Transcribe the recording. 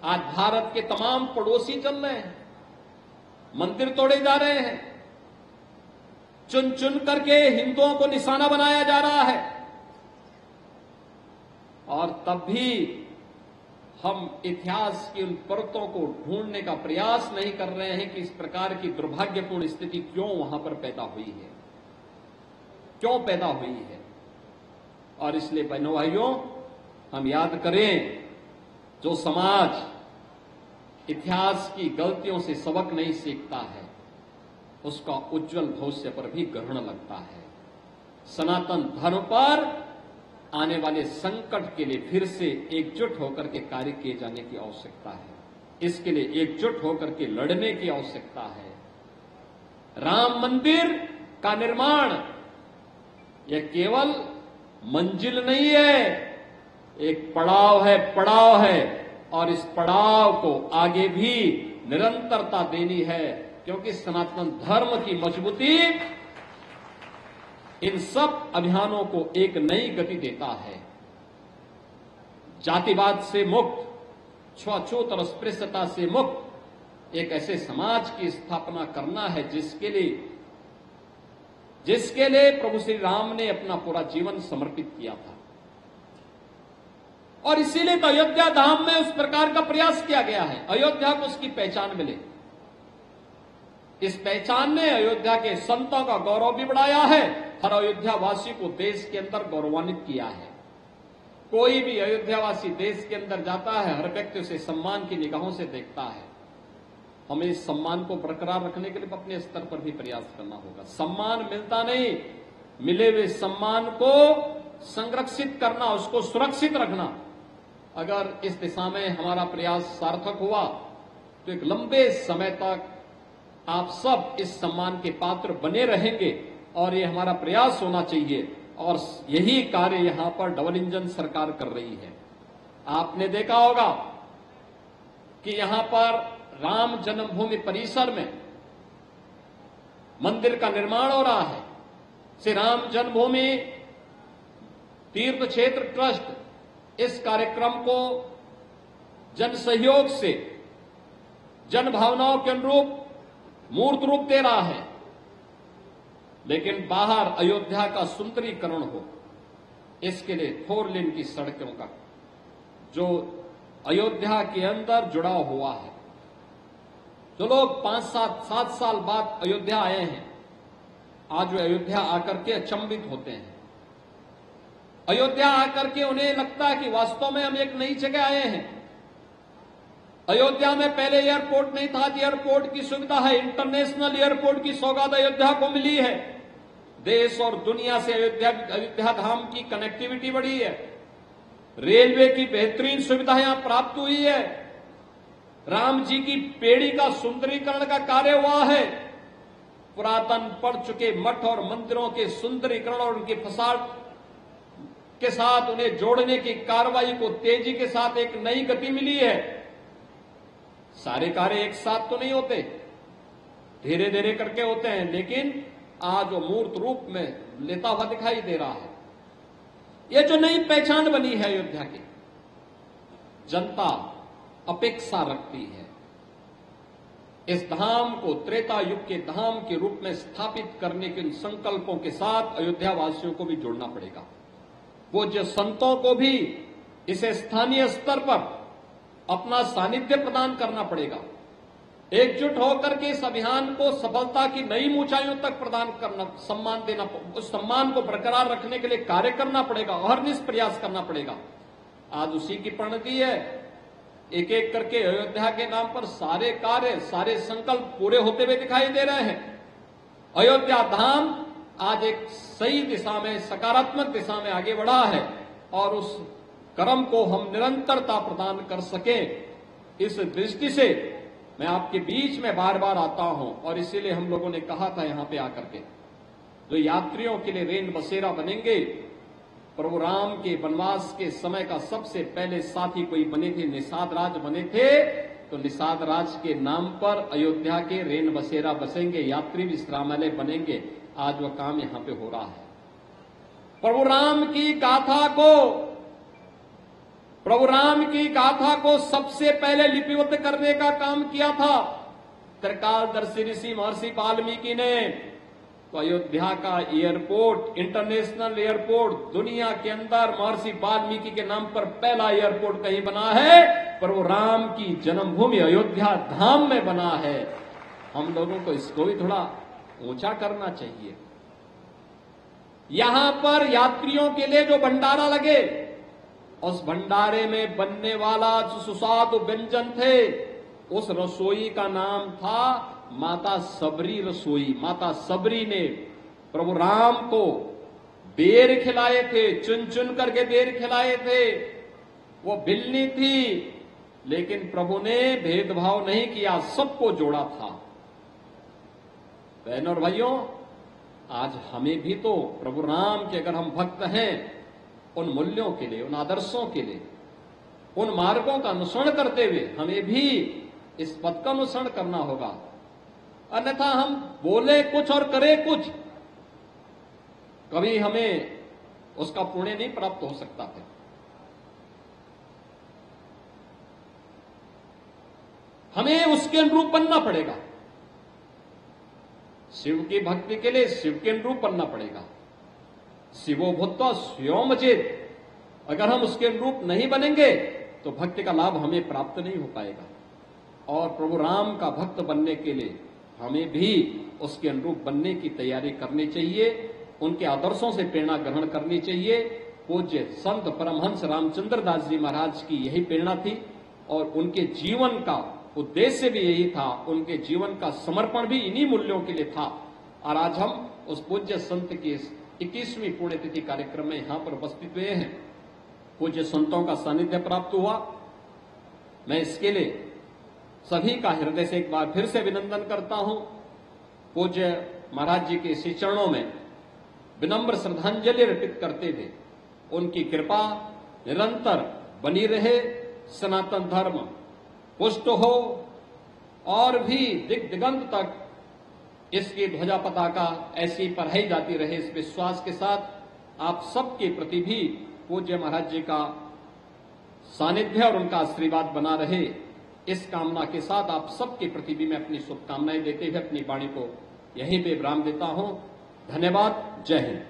आज भारत के तमाम पड़ोसी चल रहे हैं, मंदिर तोड़े जा रहे हैं, चुन चुन करके हिंदुओं को निशाना बनाया जा रहा है, और तब भी हम इतिहास की उन परतों को ढूंढने का प्रयास नहीं कर रहे हैं कि इस प्रकार की दुर्भाग्यपूर्ण स्थिति क्यों वहां पर पैदा हुई है, क्यों पैदा हुई है। और इसलिए बहनों भाइयों, हम याद करें, जो समाज इतिहास की गलतियों से सबक नहीं सीखता है, उसका उज्जवल भविष्य पर भी ग्रहण लगता है। सनातन धर्म पर आने वाले संकट के लिए फिर से एकजुट होकर के कार्य किए जाने की आवश्यकता है। इसके लिए एकजुट होकर के लड़ने की आवश्यकता है। राम मंदिर का निर्माण यह केवल मंजिल नहीं है, एक पड़ाव है, और इस पड़ाव को आगे भी निरंतरता देनी है, क्योंकि सनातन धर्म की मजबूती इन सब अभियानों को एक नई गति देता है। जातिवाद से मुक्त, छुआछूत और अस्पृश्यता से मुक्त एक ऐसे समाज की स्थापना करना है जिसके लिए प्रभु श्री राम ने अपना पूरा जीवन समर्पित किया था। और इसीलिए तो अयोध्या धाम में उस प्रकार का प्रयास किया गया है, अयोध्या को उसकी पहचान मिले। इस पहचान ने अयोध्या के संतों का गौरव भी बढ़ाया है, हर अयोध्यावासी को देश के अंदर गौरवान्वित किया है। कोई भी अयोध्यावासी देश के अंदर जाता है, हर व्यक्ति उसे सम्मान की निगाहों से देखता है। हमें इस सम्मान को बरकरार रखने के लिए अपने स्तर पर भी प्रयास करना होगा। सम्मान मिलता नहीं, मिले हुए सम्मान को संरक्षित करना, उसको सुरक्षित रखना। अगर इस दिशा में हमारा प्रयास सार्थक हुआ तो एक लंबे समय तक आप सब इस सम्मान के पात्र बने रहेंगे, और ये हमारा प्रयास होना चाहिए। और यही कार्य यहां पर डबल इंजन सरकार कर रही है। आपने देखा होगा कि यहां पर राम जन्मभूमि परिसर में मंदिर का निर्माण हो रहा है। श्री राम जन्मभूमि तीर्थ क्षेत्र ट्रस्ट इस कार्यक्रम को जन सहयोग से, जन भावनाओं के अनुरूप मूर्त रूप दे रहा है। लेकिन बाहर अयोध्या का सुंदरीकरण हो, इसके लिए 4 लेन की सड़कों का जो अयोध्या के अंदर जुड़ा हुआ है। जो लोग 5-7 साल बाद अयोध्या आए हैं, आज वे अयोध्या आकर के अचंभित होते हैं। अयोध्या आकर के उन्हें लगता है कि वास्तव में हम एक नई जगह आए हैं। अयोध्या में पहले एयरपोर्ट नहीं था, एयरपोर्ट की सुविधा है, इंटरनेशनल एयरपोर्ट की सौगात अयोध्या को मिली है। देश और दुनिया से अयोध्या धाम की कनेक्टिविटी बढ़ी है। रेलवे की बेहतरीन सुविधा यहां प्राप्त हुई है। राम जी की पेड़ी का सुंदरीकरण का कार्य हुआ है। पुरातन पड़ चुके मठ और मंदिरों के सुंदरीकरण और उनके फसाड के साथ उन्हें जोड़ने की कार्रवाई को तेजी के साथ एक नई गति मिली है। सारे कार्य एक साथ तो नहीं होते, धीरे धीरे करके होते हैं, लेकिन आज वो मूर्त रूप में लेता हुआ दिखाई दे रहा है। ये जो नई पहचान बनी है अयोध्या की, जनता अपेक्षा रखती है इस धाम को त्रेता युग के धाम के रूप में स्थापित करने के इन संकल्पों के साथ अयोध्या वासियों को भी जोड़ना पड़ेगा। वो जो संतों को भी इसे स्थानीय स्तर पर अपना सानिध्य प्रदान करना पड़ेगा। एकजुट होकर के इस अभियान को सफलता की नई ऊंचाइयों तक प्रदान करना, सम्मान देना, उस सम्मान को बरकरार रखने के लिए कार्य करना पड़ेगा, अहर्निश प्रयास करना पड़ेगा। आज उसी की परिणति है। एक एक करके अयोध्या के नाम पर सारे कार्य, सारे संकल्प पूरे होते हुए दिखाई दे रहे हैं। अयोध्या धाम आज एक सही दिशा में, सकारात्मक दिशा में आगे बढ़ा है, और उस कर्म को हम निरंतरता प्रदान कर सकें, इस दृष्टि से मैं आपके बीच में बार बार आता हूं। और इसीलिए हम लोगों ने कहा था यहां पे आकर के, जो यात्रियों के लिए रेन बसेरा बनेंगे, प्रभु राम के वनवास के समय का सबसे पहले साथी कोई बने थे, निषाद राज बने थे। तो निषाद राज के नाम पर अयोध्या के रेन बसेरा बसेंगे, यात्री विश्रामालय बनेंगे। आज वह काम यहां पे हो रहा है। प्रभु राम की गाथा को प्रभु राम की गाथा को सबसे पहले लिपिबद्ध करने का काम किया था त्रिकालदर्शी ऋषि महर्षि वाल्मीकि ने। तो अयोध्या का एयरपोर्ट, इंटरनेशनल एयरपोर्ट, दुनिया के अंदर महर्षि वाल्मीकि के नाम पर पहला एयरपोर्ट कहीं बना है, प्रभु राम की जन्मभूमि अयोध्या धाम में बना है। हम लोगों को इसको भी थोड़ा ऊंचा करना चाहिए। यहां पर यात्रियों के लिए जो भंडारा लगे, उस भंडारे में बनने वाला जो सुस्वादु व्यंजन थे, उस रसोई का नाम था माता सबरी रसोई। माता सबरी ने प्रभु राम को बेर खिलाए थे, चुन चुन करके बेर खिलाए थे। वो बिल्ली थी, लेकिन प्रभु ने भेदभाव नहीं किया, सबको जोड़ा था। बहनों और भाइयों, आज हमें भी तो प्रभु राम के अगर हम भक्त हैं, उन मूल्यों के लिए, उन आदर्शों के लिए, उन मार्गों का अनुसरण करते हुए हमें भी इस पथ का अनुसरण करना होगा। अन्यथा हम बोले कुछ और करें कुछ, कभी हमें उसका पुण्य नहीं प्राप्त हो सकता है। हमें उसके अनुरूप बनना पड़ेगा। शिव की भक्ति के लिए शिव के अनुरूप बनना पड़ेगा। शिवो भूत्वा स्वयं चेत। अगर हम उसके अनुरूप नहीं बनेंगे तो भक्ति का लाभ हमें प्राप्त नहीं हो पाएगा। और प्रभु राम का भक्त बनने के लिए हमें भी उसके अनुरूप बनने की तैयारी करनी चाहिए, उनके आदर्शों से प्रेरणा ग्रहण करनी चाहिए। पूज्य संत परमहंस रामचंद्र दास जी महाराज की यही प्रेरणा थी और उनके जीवन का उद्देश्य भी यही था, उनके जीवन का समर्पण भी इन्हीं मूल्यों के लिए था। और आज हम उस पूज्य संत की 21वीं पुण्यतिथि कार्यक्रम में यहां पर उपस्थित हुए हैं। पूज्य संतों का सानिध्य प्राप्त हुआ। मैं इसके लिए सभी का हृदय से एक बार फिर से अभिनंदन करता हूं। पूज्य महाराज जी के श्री चरणों में विनम्र श्रद्धांजलि अर्पित करते हुए उनकी कृपा निरंतर बनी रहे, सनातन धर्म पुष्ट हो और भी दिग दिगंत तक इसकी ध्वजा पताका ऐसी फहराई जाती रहे, इस विश्वास के साथ आप सबके प्रति भी पूज्य महाराज जी का सानिध्य और उनका आशीर्वाद बना रहे, इस कामना के साथ आप सबके प्रति भी मैं अपनी शुभकामनाएं देते हुए अपनी वाणी को यहीं पे विराम देता हूं। धन्यवाद। जय हिंद।